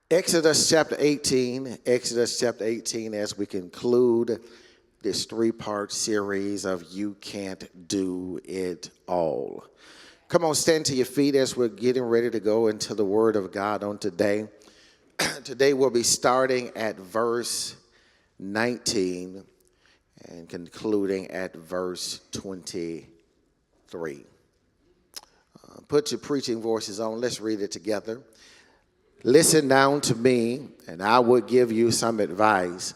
Exodus chapter 18, as we conclude this three-part series of You Can't Do It All. Come on, stand to your feet as we're getting ready to go into the Word of God on today. Today we'll be starting at verse 19 and concluding at verse 23. Put your preaching voices on. Let's read it together. Listen now to me, and I will give you some advice,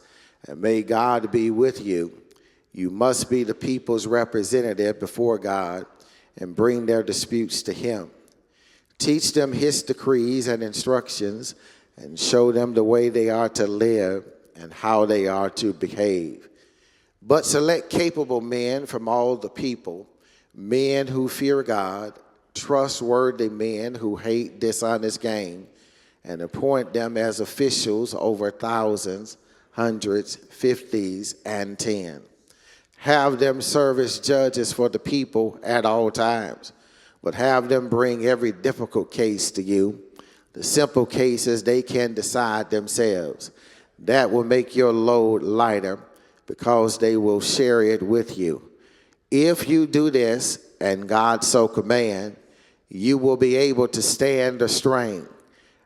and may God be with you. You must be the people's representative before God and bring their disputes to him. Teach them his decrees and instructions, and show them the way they are to live and how they are to behave. But select capable men from all the people, men who fear God, trustworthy men who hate dishonest gain, and appoint them as officials over thousands, hundreds, fifties, and 10. Have them serve as judges for the people at all times, but have them bring every difficult case to you. The simple cases they can decide themselves. That will make your load lighter because they will share it with you. If you do this, and God so command, you will be able to stand the strain.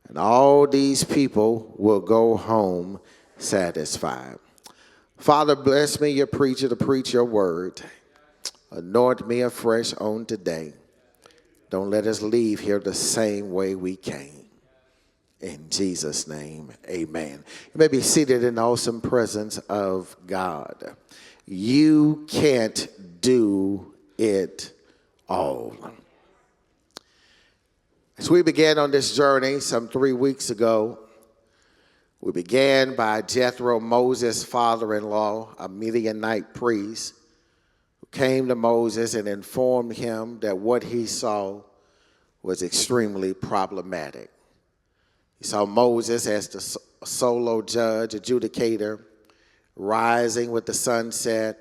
And all these people will go home satisfied. Father, bless me, your preacher, to preach your word. Anoint me afresh on today. Don't let us leave here the same way we came. In Jesus' name, amen. You may be seated in the awesome presence of God. You can't do it all. As we began on this journey some 3 weeks ago, we began by Jethro, Moses' father-in-law, a Midianite priest, who came to Moses and informed him that what he saw was extremely problematic. He saw Moses as the solo judge, adjudicator, rising with the sunset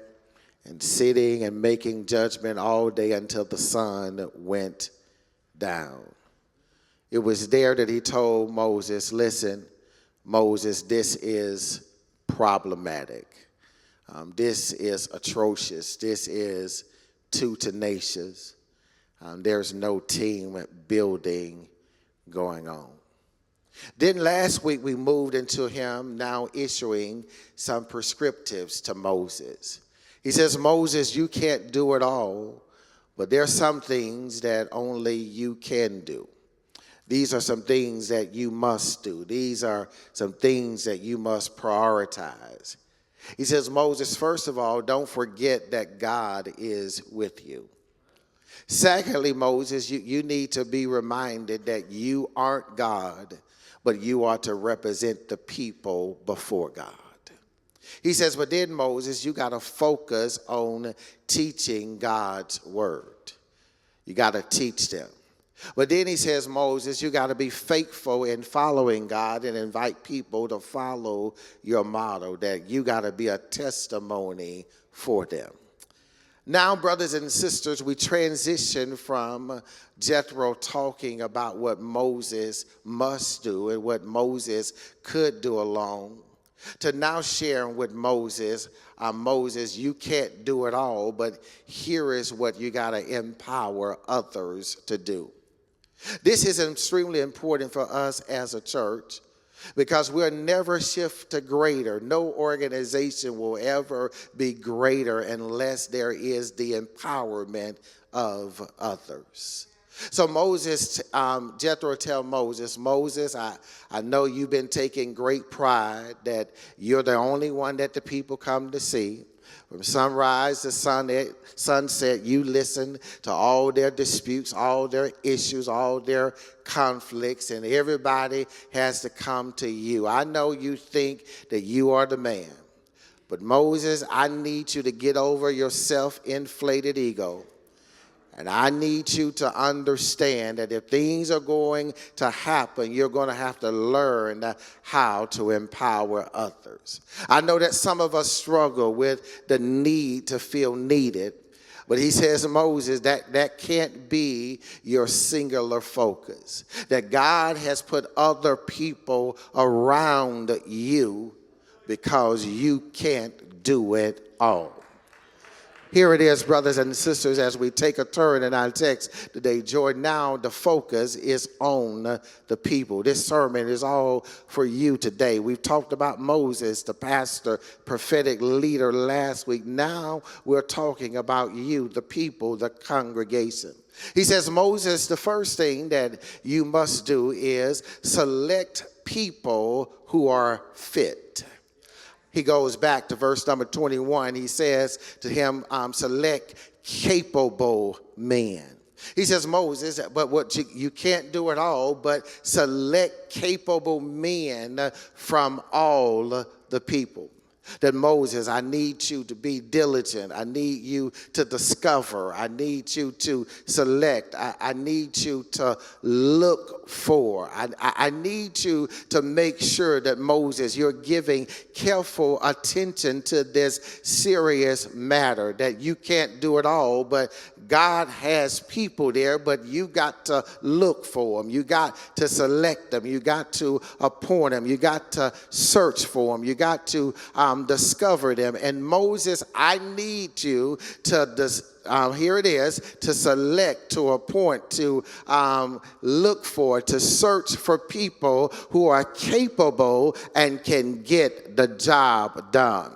and sitting and making judgment all day until the sun went down. It was there that he told Moses, listen, Moses, this is problematic. This is atrocious. This is too tenacious. There's no team building going on. Then last week we moved into him now issuing some prescriptives to Moses. He says, Moses, you can't do it all, but there are some things that only you can do. These are some things that you must do. These are some things that you must prioritize. He says, Moses, first of all, don't forget that God is with you. Secondly, Moses, you need to be reminded that you aren't God, but you are to represent the people before God. He says, but then, Moses, you got to focus on teaching God's word. You got to teach them. But then he says, Moses, you got to be faithful in following God and invite people to follow your model, that you got to be a testimony for them. Now, brothers and sisters, we transition from Jethro talking about what Moses must do and what Moses could do alone to now sharing with Moses, Moses, you can't do it all, but here is what you got to empower others to do. This is extremely important for us as a church because we'll never shift to greater. No organization will ever be greater unless there is the empowerment of others. So Jethro tell Moses, I know you've been taking great pride that you're the only one that the people come to see. From sunrise to sunset, you listen to all their disputes, all their issues, all their conflicts, and everybody has to come to you. I know you think that you are the man, but Moses, I need you to get over your self-inflated ego. And I need you to understand that if things are going to happen, you're going to have to learn how to empower others. I know that some of us struggle with the need to feel needed. But he says to Moses, that can't be your singular focus. That God has put other people around you because you can't do it all. Here it is, brothers and sisters, as we take a turn in our text today. Jordan, now the focus is on the people. This sermon is all for you today. We've talked about Moses, the pastor, prophetic leader last week. Now we're talking about you, the people, the congregation. He says, Moses, the first thing that you must do is select people who are fit. He goes back to verse number 21. He says to him, select capable men. He says, Moses, but what you can't do it all, but select capable men from all the people. That Moses, I need you to be diligent. I need you to discover. I need you to select. I need you to look for. I need you to make sure that, Moses, you're giving careful attention to this serious matter. That you can't do it all, but God has people there, but you got to look for them. You got to select them. You got to appoint them. You got to search for them. You got to discover them. And Moses, I need you to here it is, to select, to appoint, to look for, to search for people who are capable and can get the job done.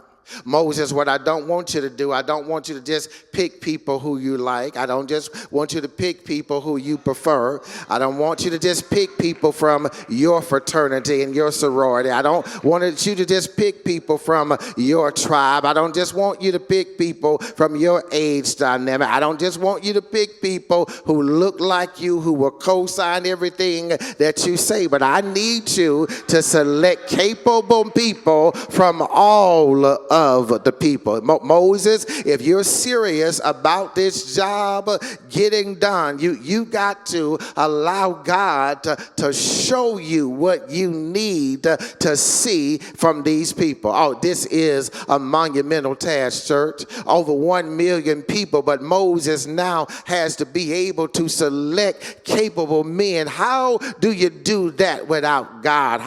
Moses, what I don't want you to do, I don't want you to just pick people who you like. I don't just want you to pick people who you prefer. I don't want you to just pick people from your fraternity and your sorority. I don't want you to just pick people from your tribe. I don't just want you to pick people from your age dynamic. I don't just want you to pick people who look like you, who will co-sign everything that you say. But I need you to select capable people from all of the people. Moses, if you're serious about this job getting done, you got to allow God to show you what you need to see from these people. Oh, this is a monumental task, church. Over 1 million people, but Moses now has to be able to select capable men. How do you do that without God?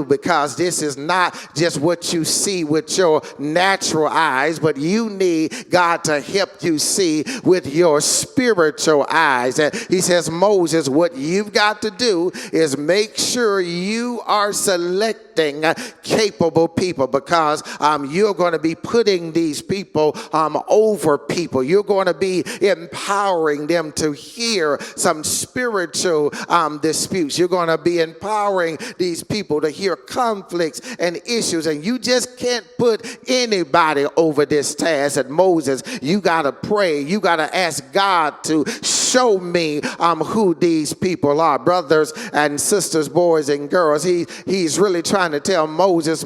Because this is not just what you see with your natural eyes, but you need God to help you see with your spiritual eyes. And he says, Moses, what you've got to do is make sure you are selecting capable people, because you're going to be putting these people over people. You're going to be empowering them to hear some spiritual disputes. You're going to be empowering these people to hear conflicts and issues, and you just can't put anybody over this task. At Moses, you got to pray. You got to ask God to show me who these people are. Brothers and sisters, boys and girls, he's really trying to tell Moses,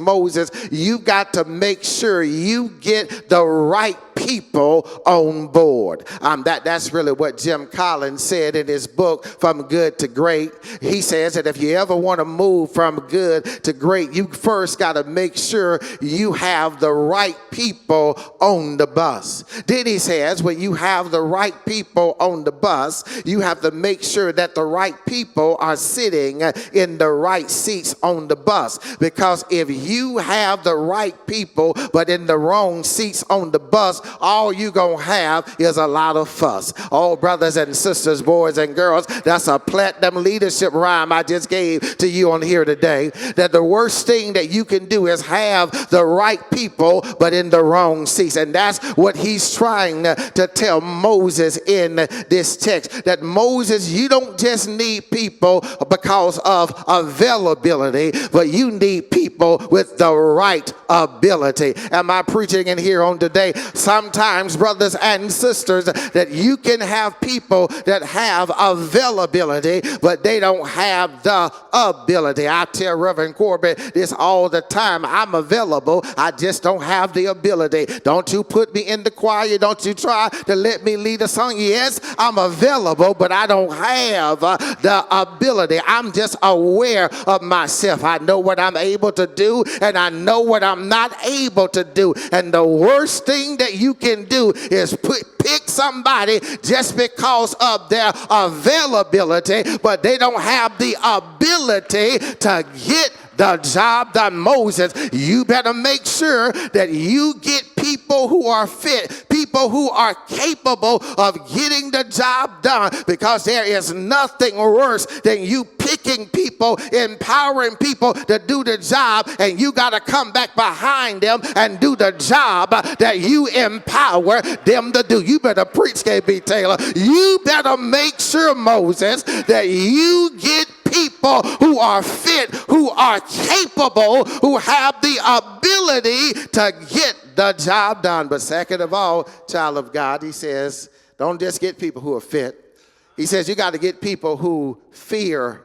you got to make sure you get the right people on board. That's really what Jim Collins said in his book, From Good to Great. He says that if you ever want to move from good to great, you first got to make sure you have the right people on the bus. Then he says, when you have the right people on the bus, you have to make sure that the right people are sitting in the right seats on the bus. Because if you have the right people but in the wrong seats on the bus, all you gonna have is a lot of fuss. Oh, brothers and sisters, boys and girls, that's a platinum leadership rhyme I just gave to you on here today. That the worst thing that you can do is have the right people but in the wrong seats. And that's what he's trying to tell Moses in this text. That Moses, you don't just need people because of availability, but you need people with the right ability. Am I preaching in here on today? Sometimes, brothers and sisters, that you can have people that have availability, but they don't have the ability. I tell Reverend Corbett this all the time. I'm available. I just don't have the ability. Don't you put me in the choir. Don't you try to let me lead a song. Yes, I'm available, but I don't have the ability. I'm just aware of myself. I know what I'm able to do, and I know what I'm not able to do. And the worst thing that you can do is pick somebody just because of their availability, but they don't have the ability to get the job done. Moses, you better make sure that you get people who are fit, people who are capable of getting the job done, because there is nothing worse than you picking people, empowering people to do the job, and you got to come back behind them and do the job that you empower them to do. You better preach, KB Taylor. You better make sure, Moses, that you get people who are fit, who are capable, who have the ability to get the job done. But second of all, child of God, he says, don't just get people who are fit. He says you got to get people who fear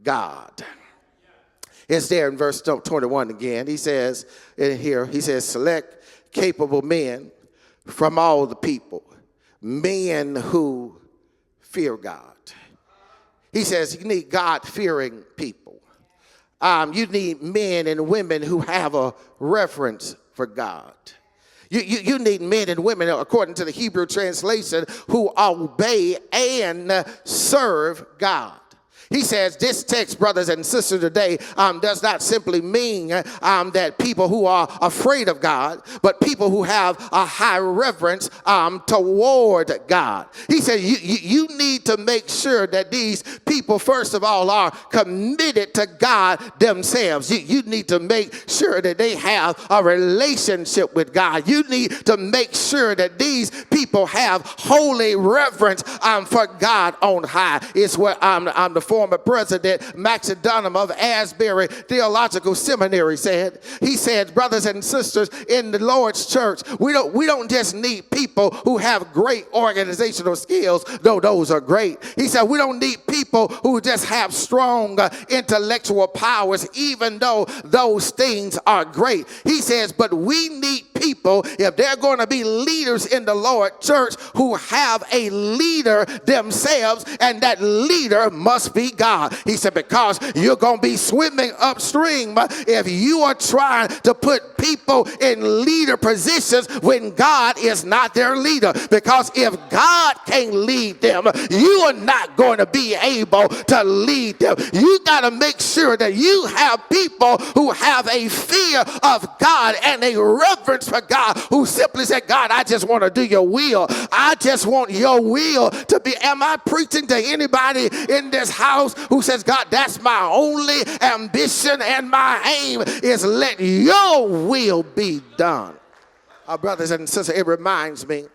God. It's there in verse 21 again. He says in here, he says, select capable men from all the people, men who fear God. He says you need God-fearing people. You need men and women who have a reverence for God. You need men and women, according to the Hebrew translation, who obey and serve God. He says this text, brothers and sisters, today does not simply mean that people who are afraid of God, but people who have a high reverence toward God. He said you need to make sure that these people, first of all, are committed to God themselves. You need to make sure that they have a relationship with God. You need to make sure that these people have holy reverence for God on high. It's what the former president Max Dunham of Asbury Theological Seminary said. He said, brothers and sisters, in the Lord's church, we don't just need people who have great organizational skills, though those are great. He said we don't need people who just have strong intellectual powers, even though those things are great. He says, but we need people, if they're going to be leaders in the Lord church, who have a leader themselves, and that leader must be God. He said, because you're going to be swimming upstream if you are trying to put people in leader positions when God is not their leader. Because if God can't lead them, you are not going to be able to lead them. You got to make sure that you have people who have a fear of God and a reverence for God, who simply say, God, I just want to do your will. I just want your will to be. Am I preaching to anybody in this house who says, God, that's my only ambition and my aim is let your will be done? Brothers and sisters, it reminds me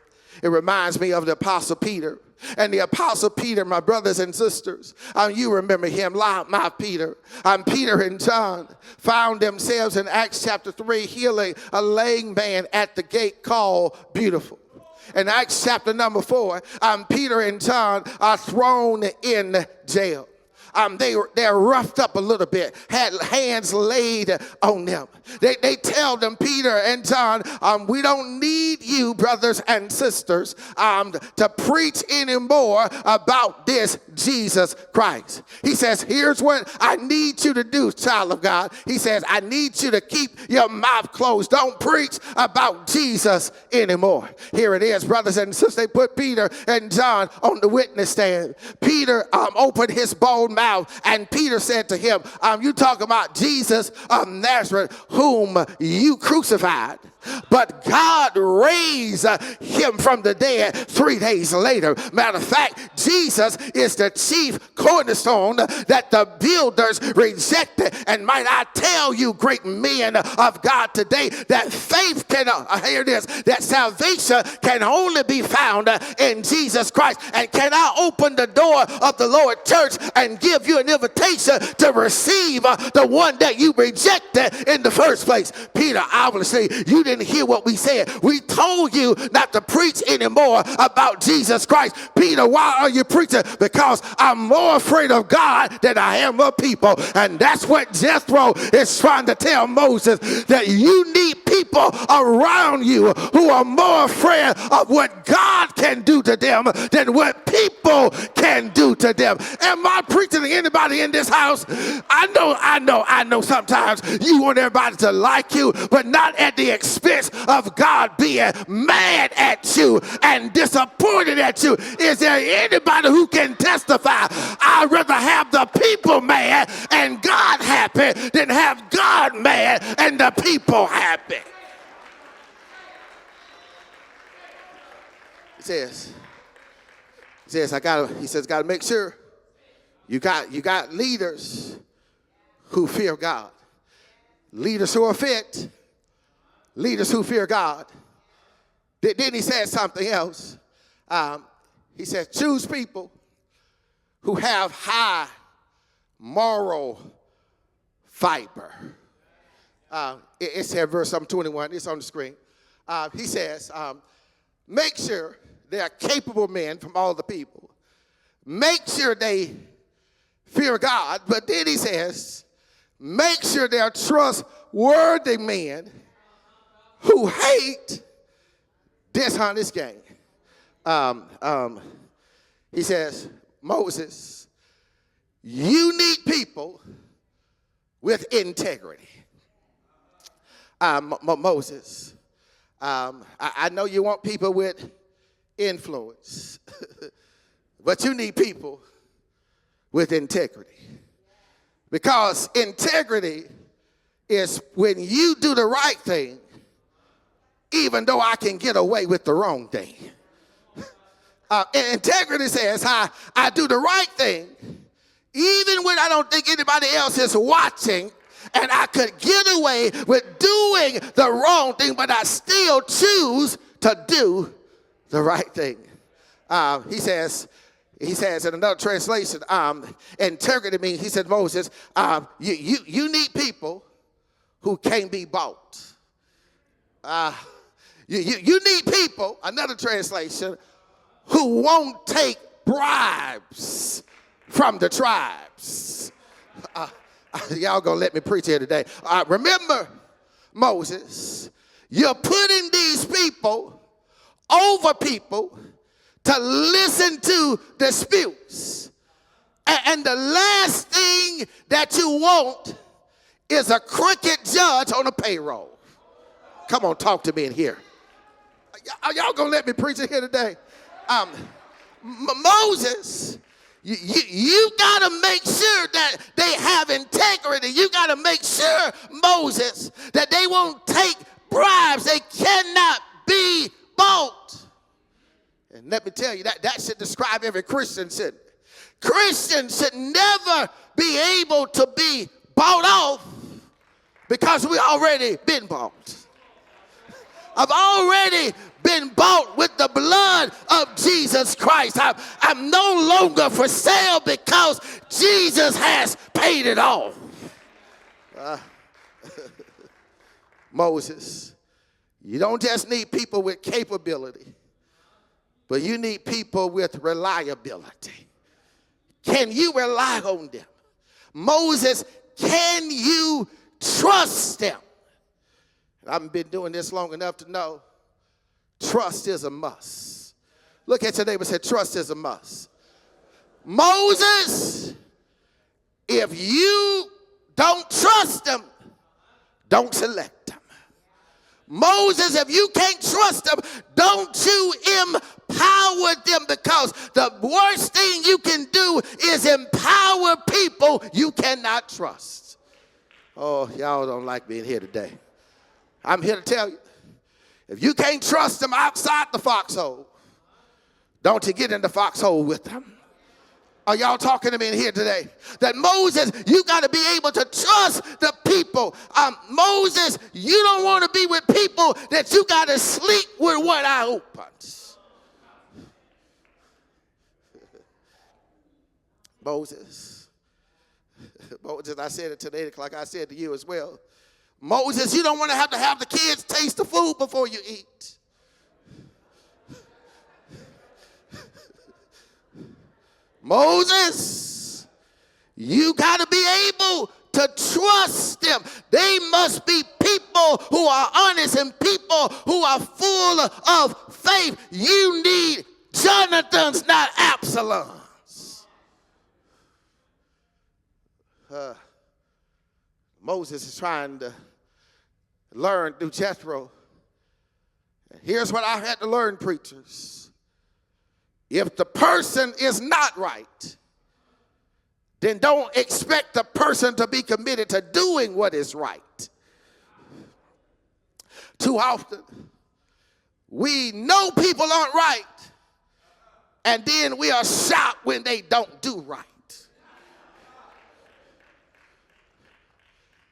of the Apostle Peter. And the Apostle Peter, my brothers and sisters, you remember him, my Peter. Peter and John found themselves in Acts chapter 3 healing a lame man at the gate called Beautiful. In Acts chapter number 4, Peter and John are thrown in jail. They're roughed up a little bit, had hands laid on them. They tell them, Peter and John, we don't need you, brothers and sisters, to preach anymore about this Jesus Christ. He says, here's what I need you to do, child of God. He says, I need you to keep your mouth closed. Don't preach about Jesus anymore. Here it is, brothers and sisters. They put Peter and John on the witness stand. Peter opened his bold mouth, and Peter said to him, you talking about Jesus of Nazareth, whom you crucified. But God raised him from the dead 3 days later. Matter of fact, Jesus is the chief cornerstone that the builders rejected. And might I tell you, great men of God today, that faith can, hear this, that salvation can only be found in Jesus Christ. And can I open the door of the Lord church and give you an invitation to receive the one that you rejected in the first place? Peter, obviously, you didn't hear what we said. We told you not to preach anymore about Jesus Christ. Peter, why are you preaching? Because I'm more afraid of God than I am of people. And that's what Jethro is trying to tell Moses, that you need people people around you who are more afraid of what God can do to them than what people can do to them. Am I preaching to anybody in this house? I know sometimes you want everybody to like you, but not at the expense of God being mad at you and disappointed at you. Is there anybody who can testify? I'd rather have the people mad and God happy than have God mad and the people happy. He says, gotta make sure you got leaders who fear God. Leaders who are fit. Leaders who fear God. Then he said something else. He said, choose people who have high moral fiber. It said verse 21. It's on the screen. He says, make sure they are capable men from all the people. Make sure they fear God. But then he says, make sure they are trustworthy men who hate dishonest gain. He says, Moses, you need people with integrity. Moses, I know you want people with influence, but you need people with integrity. Because integrity is when you do the right thing, even though I can get away with the wrong thing. Integrity says I do the right thing, even when I don't think anybody else is watching, and I could get away with doing the wrong thing, but I still choose to do the right thing. He says in another translation, integrity means, he said, Moses, you need people who can't be bought. You need people, another translation, who won't take bribes from the tribes. Y'all gonna let me preach here today. Remember, Moses, you're putting these people over people to listen to disputes. And the last thing that you want is a crooked judge on a payroll. Come on, talk to me in here. Are y'all gonna let me preach it here today? Moses, you got to make sure that they have integrity. You got to make sure, Moses, that they won't take bribes. They cannot be bought. And let me tell you, that should describe every Christian, shouldn't it? Christians should never be able to be bought off because we already been bought. I've already been bought with the blood of Jesus Christ. I'm no longer for sale because Jesus has paid it all. Moses, you don't just need people with capability, but you need people with reliability. Can you rely on them? Moses, can you trust them? I've been doing this long enough to know trust is a must. Look at your neighbor and say, trust is a must. Moses, if you don't trust them, don't select them. Moses, if you can't trust them, don't you empower them, because the worst thing you can do is empower people you cannot trust. Oh, y'all don't like being here today. I'm here to tell you, if you can't trust them outside the foxhole, don't you get in the foxhole with them. Are y'all talking to me in here today? That Moses, you got to be able to trust the people. Moses, you don't want to be with people that you got to sleep with one eye open. Moses, I said it today like I said to you as well. Moses, you don't want to have the kids taste the food before you eat. Moses, you got to be able to trust them. They must be people who are honest and people who are full of faith. You need Jonathans, not Absaloms. Moses is trying to learn through Jethro. Here's what I had to learn, preachers. If the person is not right, then don't expect the person to be committed to doing what is right. Too often, we know people aren't right, and then we are shocked when they don't do right.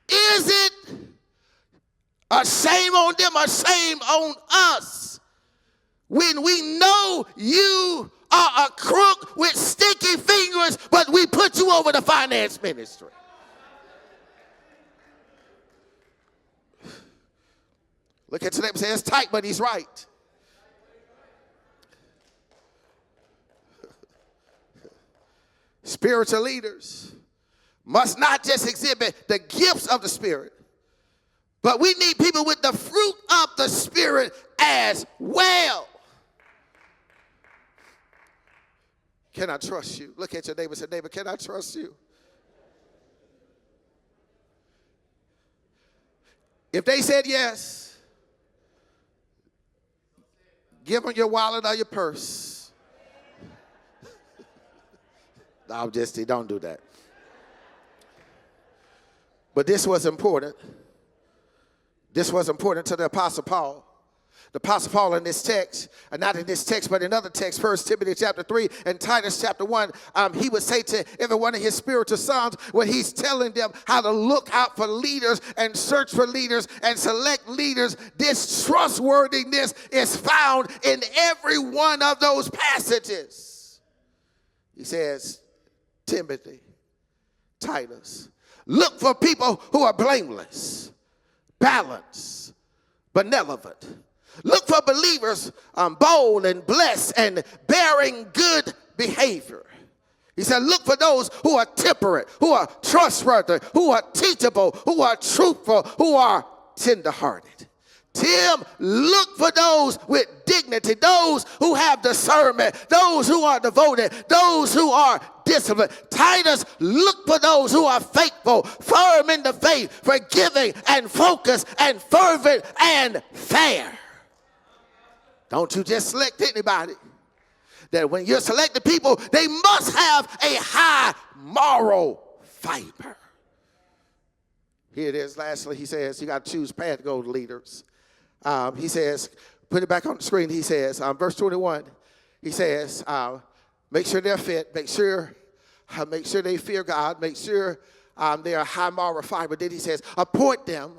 Is it a shame on them, a shame on us, when we know you are a crook with sticky fingers, but we put you over the finance ministry? Look at your neighbor and say, it's tight, but he's right. Spiritual leaders must not just exhibit the gifts of the Spirit, but we need people with the fruit of the Spirit as well. Can I trust you? Look at your neighbor and say, neighbor, can I trust you? If they said yes, give them your wallet or your purse. No, I'm just kidding. Don't do that. But this was important. This was important to the Apostle Paul. The Apostle Paul in this text, not in this text, but in other texts, 1 Timothy chapter 3 and Titus chapter 1, he would say to every one of his spiritual sons when he's telling them how to look out for leaders and search for leaders and select leaders, this trustworthiness is found in every one of those passages. He says, Timothy, Titus, look for people who are blameless, balanced, benevolent. Look for believers bold and blessed and bearing good behavior. He said, look for those who are temperate, who are trustworthy, who are teachable, who are truthful, who are tenderhearted. Tim, look for those with dignity, those who have discernment, those who are devoted, those who are disciplined. Titus, look for those who are faithful, firm in the faith, forgiving and focused and fervent and fair. Don't you just select anybody. That when you're selecting people, they must have a high moral fiber. Here it is. Lastly, he says, you got to choose path to go to leaders. He says, put it back on the screen. He says, verse 21, he says, make sure they're fit, make sure they fear God, make sure they are high moral fiber. Then he says, appoint them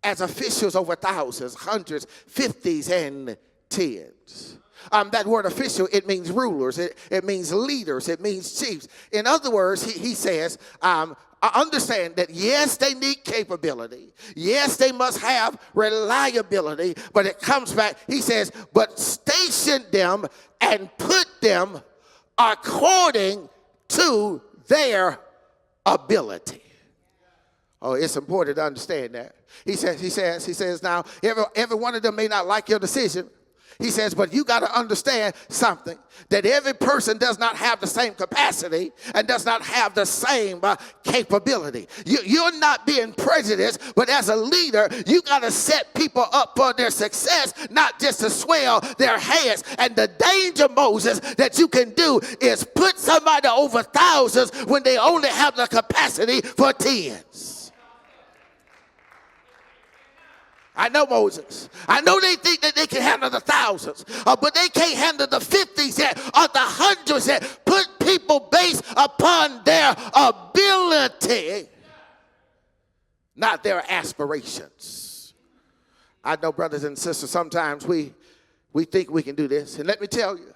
as officials over thousands, hundreds, fifties, and tens. That word official, it means rulers, it means leaders, it means chiefs. In other words, he says, I understand that, yes, they need capability. Yes, they must have reliability. But it comes back, he says, but station them and put them according to their ability. Oh, it's important to understand that. He says now, every one of them may not like your decision. He says, but you got to understand something, that every person does not have the same capacity and does not have the same capability. You're not being prejudiced, but as a leader, you got to set people up for their success, not just to swell their heads. And the danger, Moses, that you can do is put somebody over thousands when they only have the capacity for tens. I know, Moses. I know they think that they can handle the thousands, but they can't handle the 50s yet or the hundreds yet. Put people based upon their ability, not their aspirations. I know, brothers and sisters, sometimes we think we can do this. And let me tell you,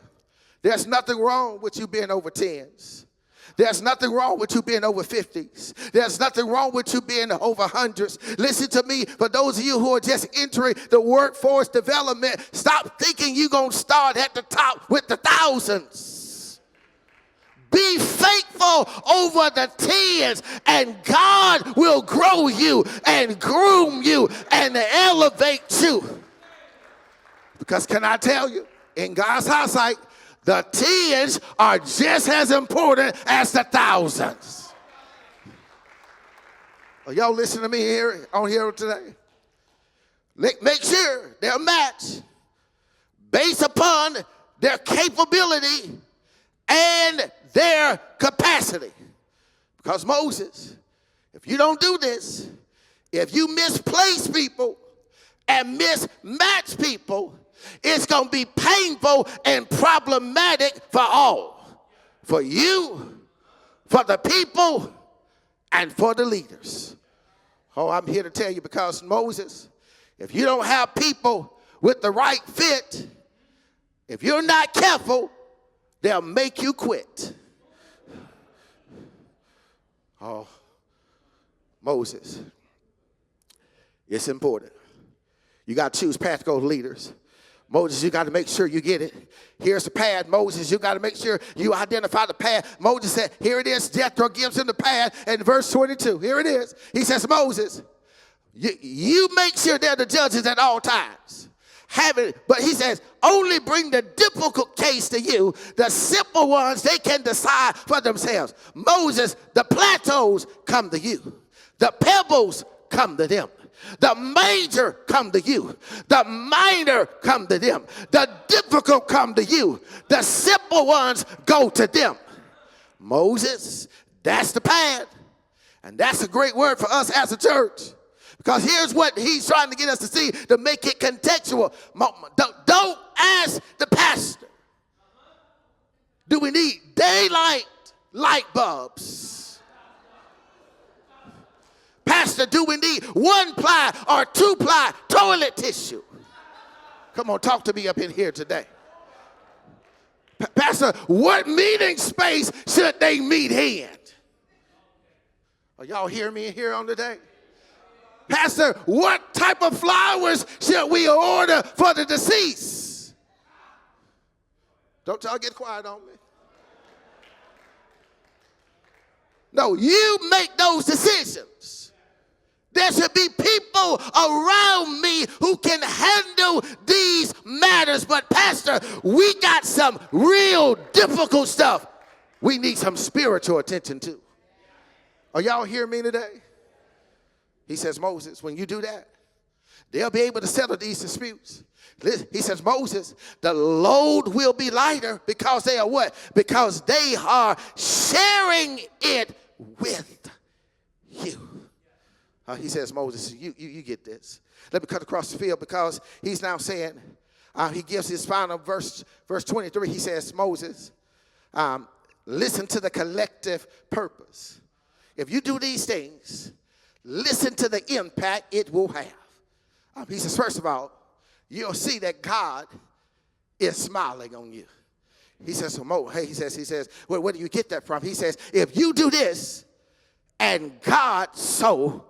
there's nothing wrong with you being over 10s. There's nothing wrong with you being over 50s. There's nothing wrong with you being over hundreds. Listen to me, for those of you who are just entering the workforce development, stop thinking you're going to start at the top with the thousands. Be faithful over the tens, and God will grow you and groom you and elevate you. Because can I tell you, in God's eyesight, the tens are just as important as the thousands. Are y'all listening to me here on here today? Make sure they're matched based upon their capability and their capacity. Because Moses, if you don't do this, if you misplace people and mismatch people, it's going to be painful and problematic for all. For you, for the people, and for the leaders. Oh, I'm here to tell you, because Moses, if you don't have people with the right fit, if you're not careful, they'll make you quit. Oh, Moses, it's important. You got to choose practical leaders. Moses, you got to make sure you get it. Here's the path. Moses, you got to make sure you identify the path. Moses said, here it is. Jethro gives him the path. And verse 22, here it is. He says, Moses, you make sure they're the judges at all times. But he says, only bring the difficult case to you. The simple ones, they can decide for themselves. Moses, the plateaus come to you. The pebbles come to them. The major come to you. The minor come to them. The difficult come to you. The simple ones go to them. Moses, that's the path. And that's a great word for us as a church. Because here's what he's trying to get us to see to make it contextual. Don't ask the pastor, do we need daylight light bulbs? Pastor, do we need 1-ply or 2-ply toilet tissue? Come on, talk to me up in here today. Pastor, what meeting space should they meet in? Are y'all hearing me here on today? Pastor, what type of flowers should we order for the deceased? Don't y'all get quiet on me. No, you make those decisions. There should be people around me who can handle these matters. But Pastor, we got some real difficult stuff we need some spiritual attention to. Are y'all hearing me today? He says, Moses, when you do that, they'll be able to settle these disputes. He says, Moses, the load will be lighter because they are what? Because they are sharing it with you. He says, Moses, you get this. Let me cut across the field, because he's now saying, he gives his final verse 23. He says, Moses, listen to the collective purpose. If you do these things, listen to the impact it will have. He says, first of all, you'll see that God is smiling on you. He says, he says, well, where do you get that from? He says, if you do this, and God so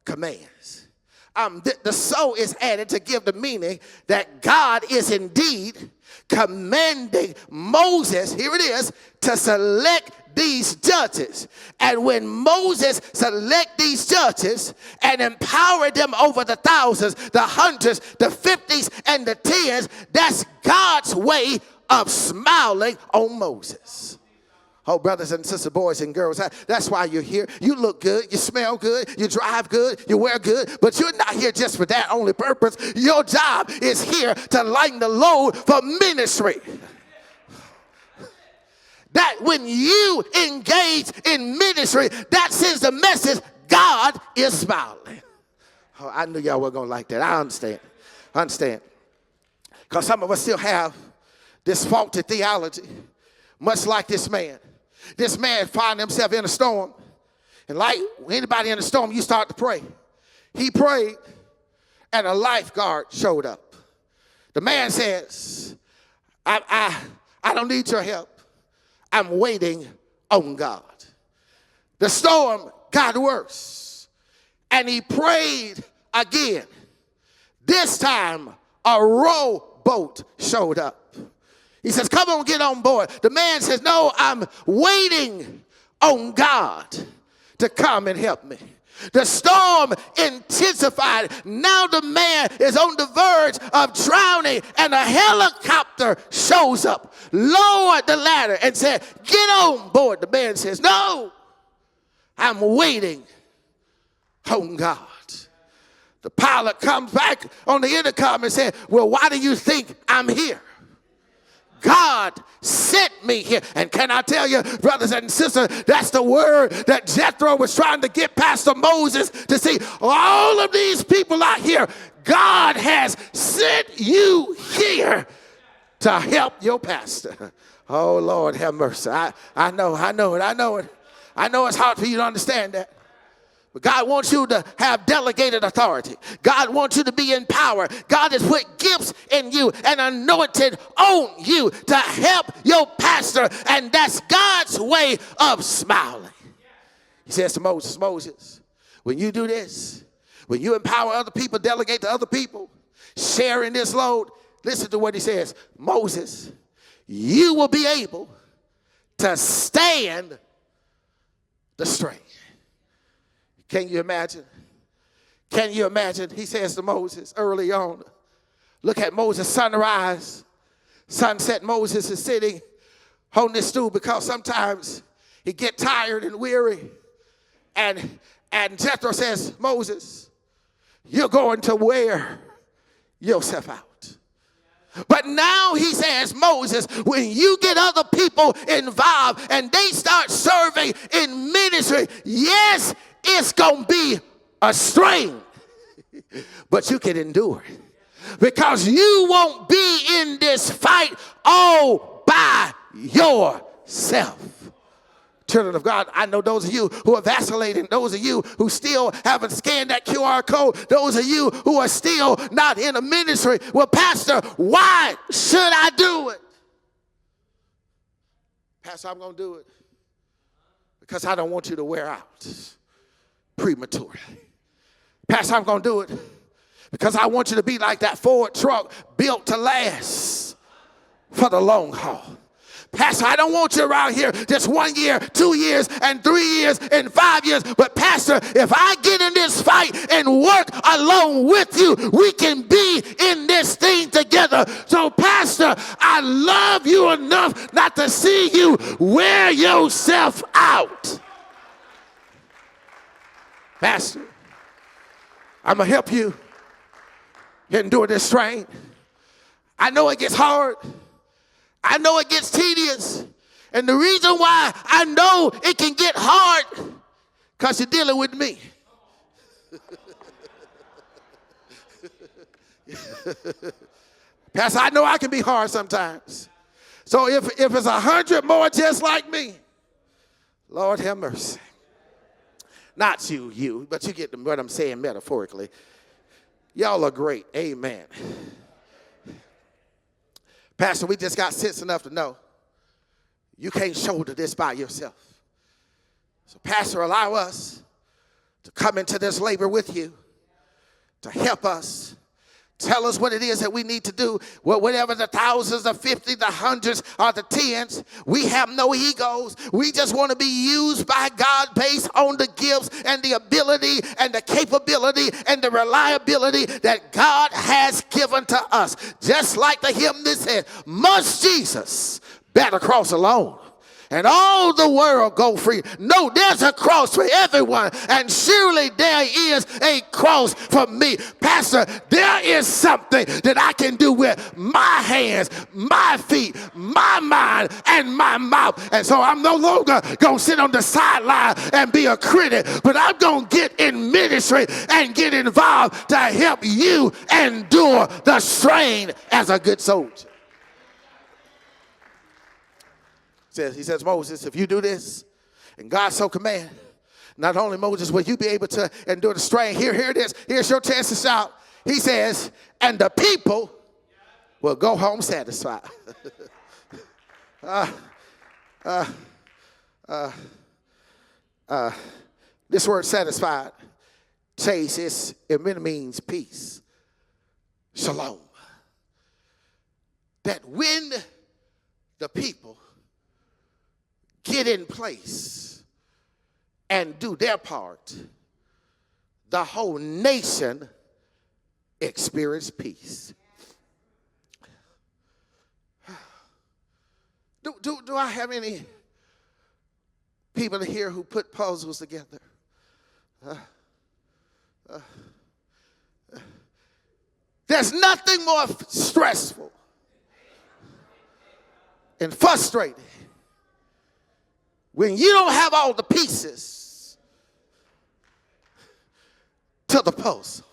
commands. The so is added to give the meaning that God is indeed commanding Moses, here it is, to select these judges. And when Moses select these judges and empower them over the thousands, the hundreds, the 50s, and the 10s, that's God's way of smiling on Moses. Oh, brothers and sisters, boys and girls, that's why you're here. You look good, you smell good, you drive good, you wear good, but you're not here just for that only purpose. Your job is here to lighten the load for ministry. That when you engage in ministry, that sends the message, God is smiling. Oh, I knew y'all were going to like that. I understand. Because some of us still have this faulty theology, much like this man. This man found himself in a storm. And like anybody in a storm, you start to pray. He prayed, and a lifeguard showed up. The man says, I don't need your help. I'm waiting on God. The storm got worse, and he prayed again. This time, a rowboat showed up. He says, come on, get on board. The man says, no, I'm waiting on God to come and help me. The storm intensified. Now the man is on the verge of drowning, and a helicopter shows up, lowered the ladder, and said, get on board. The man says, no, I'm waiting on God. The pilot comes back on the intercom and said, well, why do you think I'm here? God sent me here. And can I tell you, brothers and sisters, that's the word that Jethro was trying to get Pastor Moses to see. All of these people out here, God has sent you here to help your pastor. Oh, Lord, have mercy. I know it. I know it's hard for you to understand that. But God wants you to have delegated authority. God wants you to be in power. God has put gifts in you and anointed on you to help your pastor. And that's God's way of smiling. He says to Moses, Moses, when you do this, when you empower other people, delegate to other people, sharing this load, listen to what he says. Moses, you will be able to stand the strain. Can you imagine? Can you imagine? He says to Moses early on, look at Moses' sunrise, sunset. Moses is sitting on this stool because sometimes he get tired and weary. And Jethro says, Moses, you're going to wear yourself out. But now he says, Moses, when you get other people involved and they start serving in ministry, yes, it's going to be a strain, but you can endure it because you won't be in this fight all by yourself. Children of God, I know those of you who are vacillating, those of you who still haven't scanned that QR code, those of you who are still not in a ministry. Well, Pastor, why should I do it? Pastor, I'm going to do it because I don't want you to wear out prematurely. Pastor, I'm going to do it because I want you to be like that Ford truck built to last for the long haul. Pastor, I don't want you around here just 1 year, 2 years, and 3 years, and 5 years. But Pastor, if I get in this fight and work along with you, we can be in this thing together. So Pastor, I love you enough not to see you wear yourself out. Pastor, I'm going to help you endure this strain. I know it gets hard. I know it gets tedious. And the reason why I know it can get hard, because you're dealing with me. Pastor, I know I can be hard sometimes. So if it's 100 more just like me, Lord have mercy. Not you, but you get what I'm saying metaphorically. Y'all are great. Amen. Pastor, we just got sense enough to know you can't shoulder this by yourself. So, Pastor, allow us to come into this labor with you to help us. Tell us what it is that we need to do. Well, whatever the thousands, the 50, the hundreds, or the tens, we have no egos. We just want to be used by God based on the gifts and the ability and the capability and the reliability that God has given to us. Just like the hymn that said, must Jesus bear the cross alone and all the world go free? No, there's a cross for everyone, and surely there is a cross for me. Pastor, there is something that I can do with my hands, my feet, my mind, and my mouth. And so I'm no longer going to sit on the sideline and be a critic, but I'm going to get in ministry and get involved to help you endure the strain as a good soldier. He says, Moses, if you do this, and God so command, not only Moses will you be able to endure the strain. Here it is. Here's your chance to shout. He says, and the people will go home satisfied. This word satisfied, chase, it really means peace. Shalom. That when the people get in place and do their part, the whole nation experience peace. Do I have any people here who put puzzles together? There's nothing more stressful and frustrating when you don't have all the pieces to the puzzle.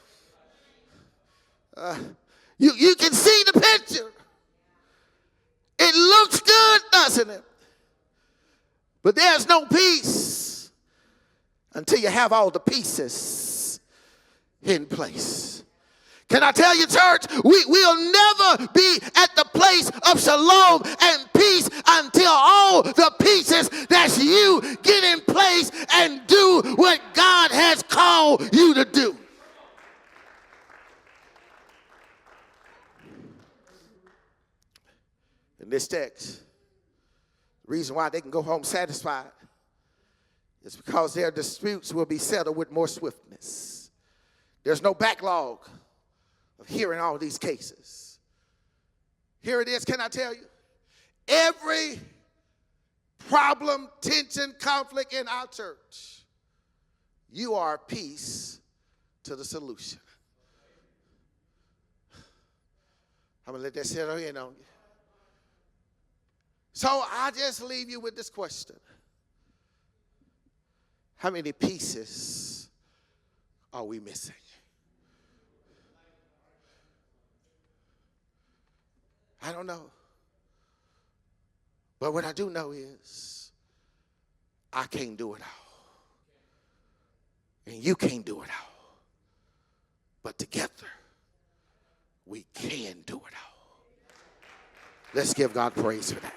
You can see the picture. It looks good, doesn't it? But there's no peace until you have all the pieces in place. Can I tell you, church, we'll never be at the place of shalom and peace until all the pieces that's you get in place and do what God has called you to do. In this text, the reason why they can go home satisfied is because their disputes will be settled with more swiftness. There's no backlog of hearing all these cases. Here it is, can I tell you? Every problem, tension, conflict in our church, you are a piece to the solution. I'm going to let that settle in on you. So I just leave you with this question. How many pieces are we missing? I don't know. But what I do know is I can't do it all. And you can't do it all. But together, we can do it all. Let's give God praise for that.